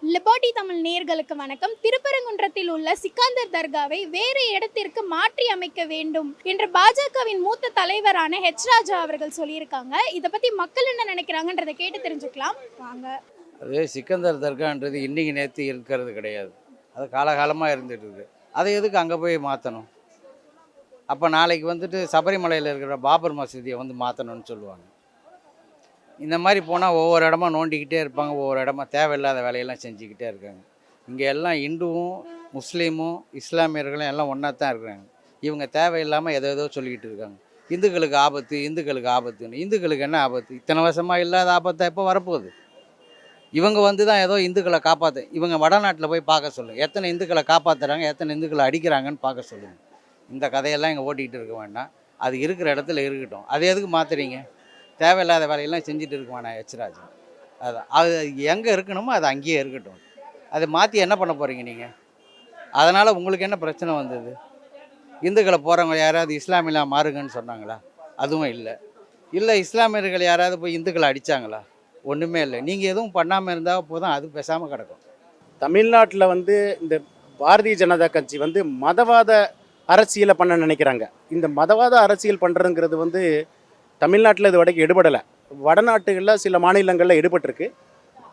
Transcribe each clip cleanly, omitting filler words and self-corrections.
Liberty Tamil நேயர்களுக்கு வணக்கம். திருப்பரங்குன்றத்தில் உள்ள சிக்கந்தர் தர்காவை வேறு இடத்திற்கு மாற்றி அமைக்க வேண்டும் என்று பாஜகவின் மூத்த தலைவரான ராஜா அவர்கள் சொல்லியிருக்காங்க. இதை பத்தி மக்கள் என்ன நினைக்கிறாங்கன்றதை கேட்டு தெரிஞ்சுக்கலாம் வாங்க. அது சிக்கந்தர் தர்கான்றது இன்னைக்கு நேற்று இருக்கிறது கிடையாது. அது காலகாலமாக இருந்துட்டு இருக்கு. அதை எதுக்கு அங்கே போய் மாற்றணும்? அப்போ நாளைக்கு வந்துட்டு சபரிமலையில் இருக்கிற பாபர் மசூதியை வந்து மாற்றணும்னு சொல்லுவாங்க. இந்த மாதிரி போனால் ஒவ்வொரு இடமா நோண்டிக்கிட்டே இருப்பாங்க, ஒவ்வொரு இடமா தேவையில்லாத வேலையெல்லாம் செஞ்சுக்கிட்டே இருக்காங்க. இங்கே எல்லாம் இந்துவும் முஸ்லீமும் இஸ்லாமியர்களும் எல்லாம் ஒன்றா தான் இருக்கிறாங்க. இவங்க தேவையில்லாமல் ஏதோ சொல்லிக்கிட்டு இருக்காங்க. இந்துக்களுக்கு ஆபத்து, இந்துக்களுக்கு ஆபத்துன்னு. இந்துக்களுக்கு என்ன ஆபத்து? இத்தனை வருஷமாக இல்லாத ஆபத்தை எப்போ வரப்போகுது? இவங்க வந்து தான் ஏதோ இந்துக்களை காப்பாற்ற, இவங்க வடநாட்டில் போய் பார்க்க சொல்லுங்கள். எத்தனை இந்துக்களை காப்பாற்றுறாங்க, எத்தனை இந்துக்களை அடிக்கிறாங்கன்னு பார்க்க சொல்லுங்கள். இந்த கதையெல்லாம் இங்கே ஓட்டிகிட்டு இருக்க வேண்டாம். அது இருக்கிற இடத்துல இருக்கட்டும். அது எதுக்கு மாற்றுறீங்க? தேவையில்லாத வேலையெல்லாம் செஞ்சுட்டு இருக்குவானா ராஜா? அது எங்கே இருக்கணுமோ அது அங்கேயே இருக்கட்டும். அதை மாற்றி என்ன பண்ண போகிறீங்க நீங்கள்? அதனால் உங்களுக்கு என்ன பிரச்சனை வந்தது? இந்துக்களை போகிறவங்க யாராவது இஸ்லாமியெலாம் மாறுங்கன்னு சொன்னாங்களா? அதுவும் இல்லை இஸ்லாமியர்கள் யாராவது போய் இந்துக்களை அடித்தாங்களா? ஒன்றுமே இல்லை. நீங்கள் எதுவும் பண்ணாமல் இருந்தால் போதும், அது பேசாமல் கிடக்கும். தமிழ்நாட்டில் இந்த பாரதிய ஜனதா கட்சி மதவாத அரசியலை பண்ண நினைக்கிறாங்க. இந்த மதவாத அரசியல் பண்ணுறதுங்கிறது தமிழ்நாட்டில் இது வரைக்கும் எடுபடலை. வடநாட்டுகளில் சில மாநிலங்களில் எடுபட்டிருக்கு.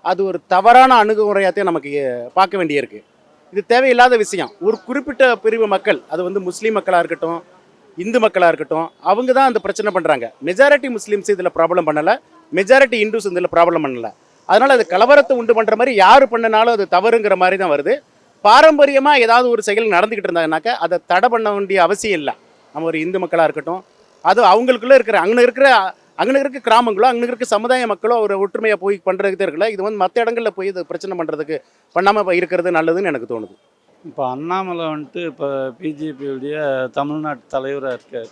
அது ஒரு தவறான அணுகுமுறையாகத்தையும் நமக்கு பார்க்க வேண்டியிருக்கு. இது தேவையில்லாத விஷயம். ஒரு குறிப்பிட்ட பிரிவு மக்கள், அது முஸ்லீம் மக்களாக இருக்கட்டும், இந்து மக்களாக இருக்கட்டும், அவங்க தான் அந்த பிரச்சனை பண்ணுறாங்க. மெஜாரிட்டி முஸ்லீம்ஸ் இதில் ப்ராப்ளம் பண்ணலை, மெஜாரிட்டி இந்துஸ் இதில் ப்ராப்ளம் பண்ணலை. அதனால் அது கலவரத்தை உண்டு பண்ணுற மாதிரி யார் பண்ணினாலும் அது தவறுங்கிற மாதிரி தான் வருது. பாரம்பரியமாக ஏதாவது ஒரு செயல் நடந்துக்கிட்டு இருந்தாங்கனாக்கா அதை தடை பண்ண வேண்டிய அவசியம் இல்லை. நம்ம ஒரு இந்து மக்களாக இருக்கட்டும், அது அவங்களுக்குள்ளே அங்கே இருக்க கிராமங்களோ, அங்கே இருக்க சமுதாய மக்களோ ஒரு ஒற்றுமையாக போய் பண்ணுறதுக்கு இருக்குல்ல. இது மற்ற இடங்களில் போய் இது பிரச்சனை பண்ணுறதுக்கு பண்ணாமல் இருக்கிறது நல்லதுன்னு எனக்கு தோணுது. இப்போ அண்ணாமலை இப்போ பிஜேபியுடைய தமிழ்நாட்டு தலைவராக இருக்கார்.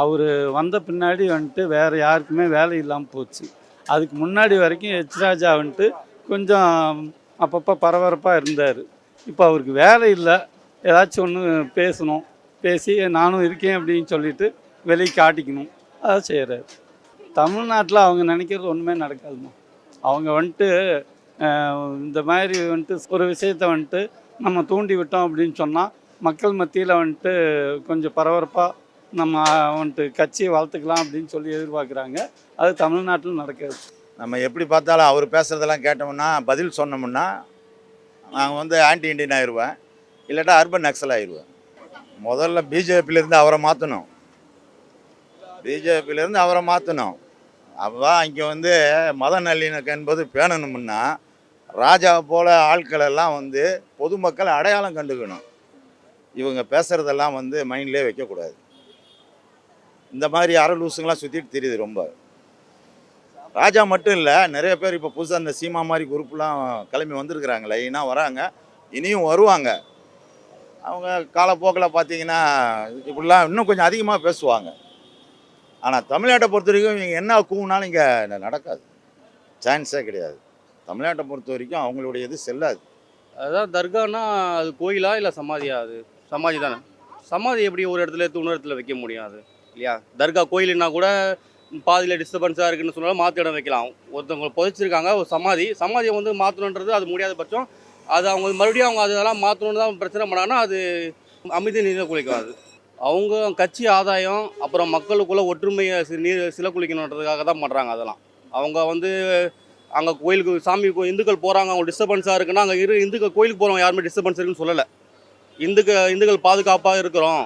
அவர் வந்த பின்னாடி வேறு யாருக்குமே வேலை இல்லாமல் போச்சு. அதுக்கு முன்னாடி வரைக்கும் ராஜா கொஞ்சம் அப்பப்போ பரபரப்பாக இருந்தார். இப்போ அவருக்கு வேலை இல்லை, ஏதாச்சும் ஒன்று பேசணும், பேசி நானும் இருக்கேன் அப்படின்னு சொல்லிட்டு வெளியே காட்டிக்கணும், அதை செய்கிறார். தமிழ்நாட்டில் அவங்க நினைக்கிறது ஒன்றுமே நடக்காதுமா. அவங்க இந்த மாதிரி ஒரு விஷயத்தை நம்ம தூண்டி விட்டோம் அப்படின்னு சொன்னால் மக்கள் மத்தியில் கொஞ்சம் பரபரப்பாக நம்ம கட்சியை வளர்த்துக்கலாம் அப்படின்னு சொல்லி எதிர்பார்க்குறாங்க. அது தமிழ்நாட்டில் நடக்காது. நம்ம எப்படி பார்த்தாலும் அவர் பேசுகிறதெல்லாம் கேட்டோம்னா, பதில் சொன்னோம்னா நாங்கள் ஆன்டி இண்டியன் ஆயிடுவேன், இல்லாட்டா அர்பன் நக்சல் ஆயிடுவேன். முதல்ல பிஜேபியிலேருந்து அவரை மாற்றணும். பிஜேபியிலேருந்து அவரை மாற்றணும். அப்போ இங்கே மத நல்லிணக்கம் என்பது பேணணும்னா ராஜாவை போல் ஆட்களெல்லாம் பொதுமக்கள் அடையாளம் கண்டுக்கணும். இவங்க பேசுகிறதெல்லாம் மைண்ட்லேயே வைக்கக்கூடாது. இந்த மாதிரி அரலூசுங்களாம் சுற்றிட்டு தெரியுது ரொம்ப. ராஜா மட்டும் இல்லை, நிறைய பேர் இப்போ புதுசாக அந்த சீமா மாதிரி குரூப்லாம் கிளம்பி வந்திருக்கிறாங்க, லைனாக வராங்க, இனியும் வருவாங்க. அவங்க காலப்போக்கில் பார்த்தீங்கன்னா இப்படிலாம் இன்னும் கொஞ்சம் அதிகமாக பேசுவாங்க. ஆனால் தமிழ்நாட்டை பொறுத்த வரைக்கும் இவங்க என்ன கூவுனாலும் இங்கே நடக்காது, சான்ஸே கிடையாது. தமிழ்நாட்டை பொறுத்த வரைக்கும் அவங்களுடைய இது செல்லாது. அதுதான் தர்கானா அது கோயிலா இல்லை சமாதியா? அது சமாதி தானே. சமாதி எப்படி ஒரு இடத்துல எடுத்து இன்னொரு இடத்துல வைக்க முடியும்? அது இல்லையா? தர்கா கோயிலுன்னா கூட பாதியில் டிஸ்டர்பன்ஸாக இருக்குன்னு சொன்னாலும் மாற்று இடம் வைக்கலாம். ஒருத்தவங்க புதைச்சிருக்காங்க ஒரு சமாதியை மாற்றணுன்றது அது முடியாத பட்சம் அது அவங்க மறுபடியும் அவங்க அதெல்லாம் மாற்றணுன்னு தான் பிரச்சனை பண்ணாங்கன்னா அது அமைதி நீர் குளிக்கும். அது அவங்க கட்சி ஆதாயம், அப்புறம் மக்களுக்குள்ளே ஒற்றுமையை சில குளிக்கணுன்றதுக்காக தான் பண்ணுறாங்க. அதெல்லாம் அவங்க அங்கே கோயிலுக்கு இந்துக்கள் போகிறாங்க, அவங்க டிஸ்டர்பன்ஸாக இருக்குன்னா அங்கே இந்துக்கள் கோயிலுக்கு போகிறவங்க யாருமே டிஸ்டர்பன்ஸ் இருக்குன்னு சொல்லலை. இந்துக்கள் பாதுகாப்பாக இருக்கிறோம்,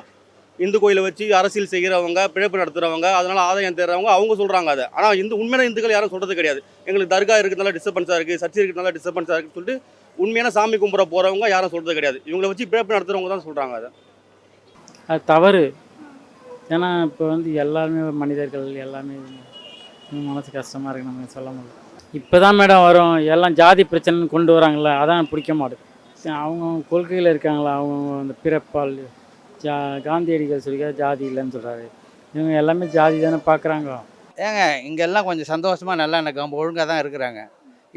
இந்து கோயிலை வச்சு அரசியல் செய்கிறவங்க, பிழைப்பு நடத்துகிறவங்க, அதனால் ஆதாயம் தேடுறவங்க அவங்க சொல்கிறாங்க அதை. ஆனால் உண்மையான இந்துக்கள் யாரும் சொல்கிறது கிடையாது. எங்களுக்கு தர்கா இருக்கிறதுனால டிஸ்டர்பன்ஸாக இருக்குது, சர்ச்சை இருக்கிறதுனால டிஸ்டர்பன்ஸாக இருக்குன்னு சொல்லிட்டு உண்மையான சாமி கும்பிட போகிறவங்க யாரும் சொல்கிறது கிடையாது. இவங்களை வச்சு பிழைப்பு நடத்துகிறவங்க தான் சொல்கிறாங்க அதை. அது தவறு. ஏன்னா இப்போ எல்லாருமே மனிதர்கள், எல்லாமே மனசு கஷ்டமாக இருக்குது, நம்ம சொல்ல முடியல. இப்போ தான் மேடம் வரும் எல்லாம் ஜாதி பிரச்சனைன்னு கொண்டு வராங்களே, அதான் பிடிக்க மாட்டேது. அவங்க கொள்கையில் இருக்காங்களா, அவங்க அந்த பிறப்பால் காந்தியடிகள் சொல்லிக்க ஜாதி இல்லைன்னு சொல்கிறாரு. இவங்க எல்லாமே ஜாதி தானே பார்க்குறாங்க. ஏங்க இங்கெல்லாம் கொஞ்சம் சந்தோஷமாக நல்லா எனக்கு ஒழுங்காக தான் இருக்கிறாங்க.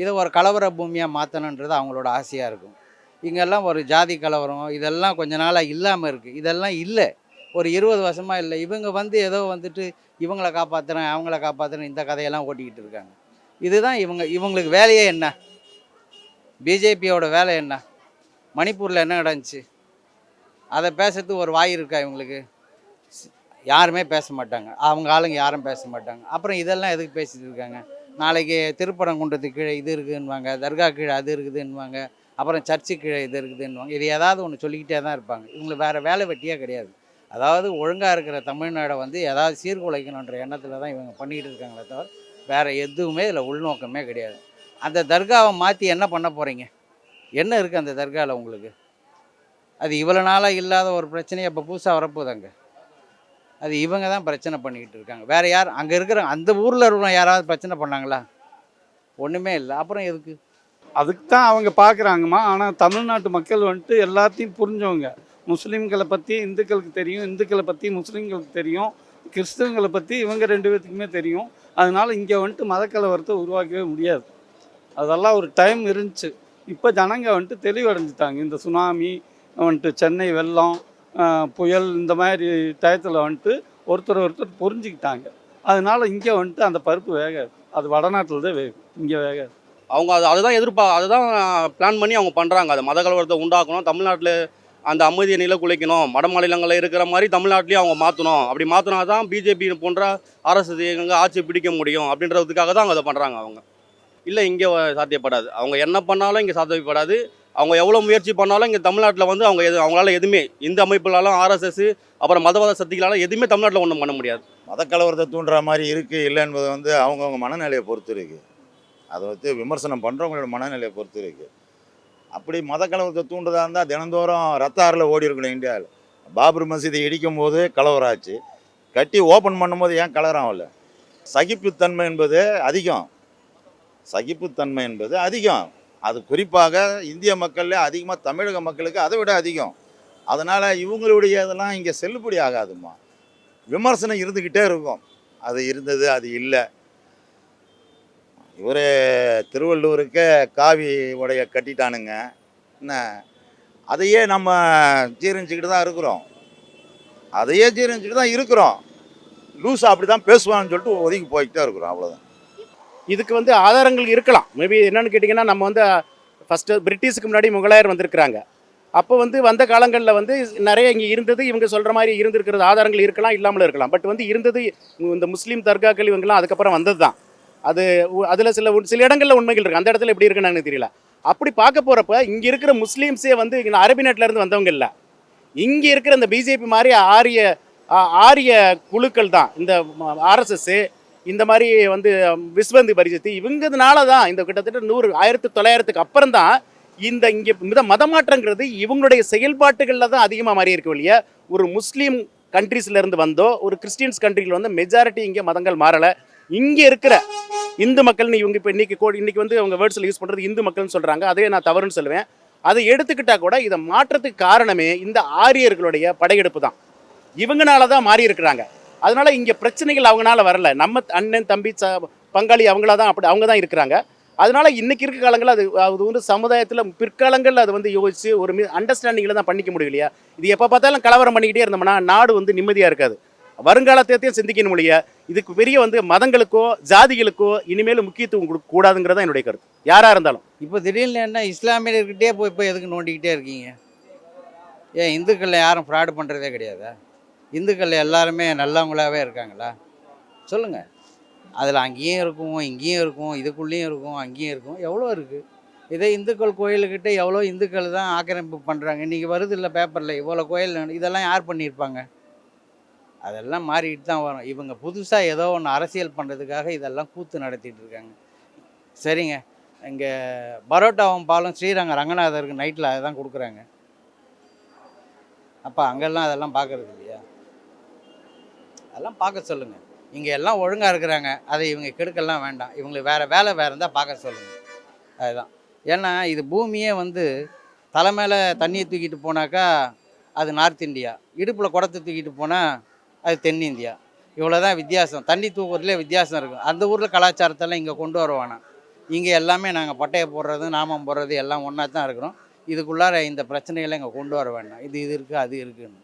இதை ஒரு கலவர பூமியாக மாற்றணுன்றது அவங்களோட ஆசையாக இருக்கும். இங்கெல்லாம் ஒரு ஜாதி கலவரம் இதெல்லாம் கொஞ்ச நாளாக இல்லாமல் இருக்குது. இதெல்லாம் இல்லை, ஒரு 20 வருஷமாக இல்லை. இவங்க ஏதோ இவங்களை காப்பாற்றுறேன் அவங்கள காப்பாற்றுறேன் இந்த கதையெல்லாம் ஓட்டிக்கிட்டு இருக்காங்க. இதுதான் இவங்களுக்கு வேலையே என்ன? பிஜேபியோட வேலை என்ன? மணிப்பூரில் என்ன நடந்துச்சு? அதை பேசுறதுக்கு ஒரு வாய் இருக்கா இவங்களுக்கு? யாருமே பேச மாட்டாங்க, அவங்க ஆளுங்க யாரும் பேச மாட்டாங்க. அப்புறம் இதெல்லாம் எதுக்கு பேசிட்டு இருக்காங்க? நாளைக்கு திருப்பரங்குன்றத்துக்கு கீழே இது இருக்குதுன்னுவாங்க, தர்கா கீழே அது இருக்குதுன்னுவாங்க, அப்புறம் சர்ச்சு கீழே இது இருக்குதுன்னுவாங்க. இது ஏதாவது ஒன்று சொல்லிக்கிட்டே தான் இருப்பாங்க. இவங்களுக்கு வேறு வேலை வெட்டியே கிடையாது. அதாவது ஒழுங்காக இருக்கிற தமிழ்நாடை வந்து ஏதாவது சீர்குலைக்கணுன்ற எண்ணத்தில் தான் இவங்க பண்ணிக்கிட்டு இருக்காங்களே தவிர வேறு எதுவுமே இதில் உள்நோக்கமே கிடையாது. அந்த தர்காவை மாற்றி என்ன பண்ண போகிறீங்க? என்ன இருக்குது அந்த தர்காவில் உங்களுக்கு? அது இவ்வளோ நாளாக இல்லாத ஒரு பிரச்சனையை இப்போ புதுசாக வரப்போகுதாங்க. அது இவங்க தான் பிரச்சனை பண்ணிக்கிட்டு இருக்காங்க. வேறு யார் அங்கே இருக்கிற அந்த ஊரில் இருக்கிற யாராவது பிரச்சனை பண்ணாங்களா? ஒன்றுமே இல்லை. அப்புறம் எதுக்கு? அதுக்கு தான் அவங்க பார்க்குறாங்கம்மா. ஆனால் தமிழ்நாட்டு மக்கள் வந்துட்டு எல்லாத்தையும் புரிஞ்சவங்க. முஸ்லீம்களை பற்றி இந்துக்களுக்கு தெரியும், இந்துக்களை பற்றி முஸ்லீம்களுக்கு தெரியும், கிறிஸ்தவங்களை பற்றி இவங்க 2 பேர்த்துக்குமே தெரியும். அதனால் இங்கே வந்துட்டு மதக்கலவரத்தை உருவாக்கவே முடியாது. அதெல்லாம் ஒரு டைம் இருந்துச்சு. இப்போ ஜனங்க வந்துட்டு தெளிவடைஞ்சிட்டாங்க. இந்த சுனாமி வந்துட்டு, சென்னை வெள்ளம், புயல், இந்த மாதிரி டயத்தில் வந்துட்டு ஒருத்தர் புரிஞ்சுக்கிட்டாங்க. அதனால் இங்கே வந்துட்டு அந்த பருப்பு வேகாது. அது வடநாட்டில் தான் வேகும், இங்கே வேகாது. அவங்க அதுதான் அதுதான் பிளான் பண்ணி அவங்க பண்ணுறாங்க. அது மத கலவரத்தை உண்டாக்கணும், தமிழ்நாட்டில் அந்த அமைதியை நிலக்குலைக்கணும், வட மாநிலங்களில் இருக்கிற மாதிரி தமிழ்நாட்டிலையும் அவங்க மாற்றணும். அப்படி மாற்றினா தான் பிஜேபி போன்ற அரசு எங்கே ஆட்சி பிடிக்க முடியும் அப்படின்றதுக்காக தான் அவங்க அதை பண்ணுறாங்க. அவங்க இல்லை, இங்கே சாத்தியப்படாது. அவங்க என்ன பண்ணாலும் இங்கே சாத்தியப்படாது. அவங்க எவ்வளோ முயற்சி பண்ணாலும் இங்கே தமிழ்நாட்டில் வந்து அவங்களால எதுவுமே, இந்த அமைப்புலாலும் ஆர்எஸ்எஸ் அப்புறம் மதவாத சக்திகளால் எதுவுமே தமிழ்நாட்டில் ஒன்றும் பண்ண முடியாது. மதக்கலவரத்தை தூண்டுற மாதிரி இருக்குது இல்லை என்பது வந்து அவங்கவுங்க மனநிலையை பொறுத்து இருக்குது. அதை வந்து விமர்சனம் பண்ணுறவங்களோட மனநிலையை பொறுத்து இருக்குது. அப்படி மதக்கலவரத்தை தூண்டுறதா இருந்தால் தினந்தோறும் ரத்த ஆறில் ஓடி இருக்கணும். இந்தியாவில் பாபர் மசீதி இடிக்கும் போது கலவரம் ஆச்சு, கட்டி ஓப்பன் பண்ணும்போது ஏன் கலவரம் ஆகல? சகிப்புத்தன்மை என்பது அதிகம், சகிப்புத்தன்மை என்பது அதிகம். அது குறிப்பாக இந்திய மக்கள்ல அதிகமாக தமிழக மக்களுக்கு அதை விட அதிகம். அதனால் இவங்களுடைய இதெல்லாம் இங்கே செல்லுபடி ஆகாதுமா. விமர்சனம் இருந்துக்கிட்டே இருக்கும். அது இருந்தது, அது இல்லை. இவர் திருவள்ளூருக்கு காவி உடைய கட்டிட்டானுங்க, என்ன அதையே நம்ம ஜீரணிச்சுக்கிட்டு தான் இருக்கிறோம். லூஸாக அப்படி தான் பேசுவான்னு சொல்லிட்டு ஒதுக்கி போய்கிட்டே இருக்கிறோம், அவ்வளோதான். இதுக்கு வந்து ஆதாரங்கள் இருக்கலாம். மேபி என்னன்னு கேட்டிங்கன்னா, நம்ம வந்து ஃபஸ்ட்டு பிரிட்டிஷுக்கு முன்னாடி முகலாயர் வந்திருக்கிறாங்க. அப்போ வந்து வந்த காலங்களில் வந்து நிறைய இங்கே இருந்தது, இவங்க சொல்கிற மாதிரி இருந்திருக்கிறது ஆதாரங்கள் இருக்கலாம், இல்லாமல் இருக்கலாம். பட் வந்து இருந்தது இந்த முஸ்லீம் தர்காக்கள் இவங்கெல்லாம் அதுக்கப்புறம் வந்தது தான். அதில் சில இடங்களில் உண்மைகள் இருக்குது, அந்த இடத்துல எப்படி இருக்குன்னு எனக்கு தெரியல. அப்படி பார்க்க போகிறப்ப இங்கே இருக்கிற முஸ்லீம்ஸே வந்து இங்கே அரபி நாட்டிலேருந்து வந்தவங்க இல்லை. இங்கே இருக்கிற இந்த பிஜேபி மாதிரி ஆரிய குழுக்கள் தான், இந்த ஆர்எஸ்எஸ்ஸு, இந்த மாதிரி வந்து விஸ்வந்து பரிசத்து, இவங்கதுனால தான் இந்த கிட்டத்தட்ட 1900 அப்புறம் தான் இங்கே மதமாற்றங்கிறது இவங்களுடைய செயல்பாட்டுகளில் தான் அதிகமாக மாறி இருக்கு இல்லையா. ஒரு முஸ்லீம் கண்ட்ரீஸ்லேருந்து வந்தோ ஒரு கிறிஸ்டியன்ஸ் கண்ட்ரியில் வந்து மெஜாரிட்டி இங்கே மதங்கள் மாறலை. இங்கே இருக்கிற இந்து மக்கள்னு இவங்க இப்போ இன்னைக்கு வந்து அவங்க வேர்ட்ஸில் யூஸ் பண்ணுறது இந்து மக்கள்னு சொல்கிறாங்க. அதே நான் தவறுன்னு சொல்லுவேன். அதை எடுத்துக்கிட்டால் கூட இதை மாற்றத்துக்கு காரணமே இந்த ஆரியர்களுடைய படையெடுப்பு தான். இவங்கனால தான் மாறி இருக்கிறாங்க. அதனால இங்கே பிரச்சனைகள் அவங்களால வரல. நம்ம அண்ணன் தம்பி பங்காளி அவங்களா தான், அப்படி அவங்க தான் இருக்கிறாங்க. அதனால இன்னைக்கு இருக்க காலங்களில் அது வந்து சமுதாயத்தில் பிற்காலங்களில் அது வந்து யோசிச்சு ஒரு அண்டர்ஸ்டாண்டிங்கில் தான் பண்ணிக்க முடியும் இல்லையா. இது எப்போ பார்த்தாலும் கலவரம் பண்ணிக்கிட்டே இருந்தோம்னா நாடு வந்து நிம்மதியாக இருக்காது. வருங்காலத்தையும் சிந்திக்கணும் இல்லையா. இதுக்கு பெரிய வந்து மதங்களுக்கோ ஜாதிகளுக்கோ இனிமேல் முக்கியத்துவம் கொடுக்க கூடாதுங்கிறதா என்னுடைய கருத்து, யாராக இருந்தாலும். இப்போ திடீர்னு என்ன இஸ்லாமியர்கிட்டே இப்போ எதுக்கு நோண்டிக்கிட்டே இருக்கீங்க? ஏன் இந்துக்களில் யாரும் ஃப்ராடு பண்ணுறதே கிடையாதா? இந்துக்கள் எல்லாருமே நல்லவங்களாகவே இருக்காங்களா? சொல்லுங்கள். அதில் அங்கேயும் இருக்கும், இங்கேயும் இருக்கும், இதுக்குள்ளேயும் இருக்கும், அங்கேயும் இருக்கும், எவ்வளோ இருக்குது. இதே இந்துக்கள் கோயிலுக்கிட்ட எவ்வளோ இந்துக்கள் தான் ஆக்கிரமிப்பு பண்ணுறாங்க. இன்றைக்கி வருது இல்லை பேப்பரில், இவ்வளோ கோயில், இதெல்லாம் யார் பண்ணியிருப்பாங்க? அதெல்லாம் மாறிட்டு தான் வரும். இவங்க புதுசாக ஏதோ ஒன்று அரசியல் பண்ணுறதுக்காக இதெல்லாம் கூத்து நடத்திட்டு இருக்காங்க. சரிங்க, இங்கே பரோட்டாவும் பாலும் ஸ்ரீரங்க ரங்கநாதருக்கு நைட்டில் அதை தான் கொடுக்குறாங்க. அப்போ அங்கெல்லாம் அதெல்லாம் பார்க்குறது இல்லையா? அதெல்லாம் பார்க்க சொல்லுங்கள். இங்கே எல்லாம் ஒழுங்காக இருக்கிறாங்க, அதை இவங்க கெடுக்கலாம் வேண்டாம். இவங்களுக்கு வேறு இருந்தால் பார்க்க சொல்லுங்கள். அதுதான். ஏன்னா இது பூமியே வந்து தலை மேலே தண்ணியை தூக்கிட்டு போனாக்கா அது நார்த் இந்தியா, இடுப்பில் குடத்தை தூக்கிட்டு போனால் அது தென்னிந்தியா. இவ்வளோ தான் வித்தியாசம். தண்ணி தூக்குறதுலேயே வித்தியாசம் இருக்கும். அந்த ஊரில் கலாச்சாரத்தெல்லாம் இங்கே கொண்டு வருவானா. இங்கே எல்லாமே நாங்கள் பட்டையை போடுறது, நாமம் போடுறது எல்லாம் ஒன்றா தான் இருக்கிறோம். இதுக்குள்ளார இந்த பிரச்சனைகளை இங்கே கொண்டு வர வேண்டாம். இது இருக்குது, அது இருக்குன்னு.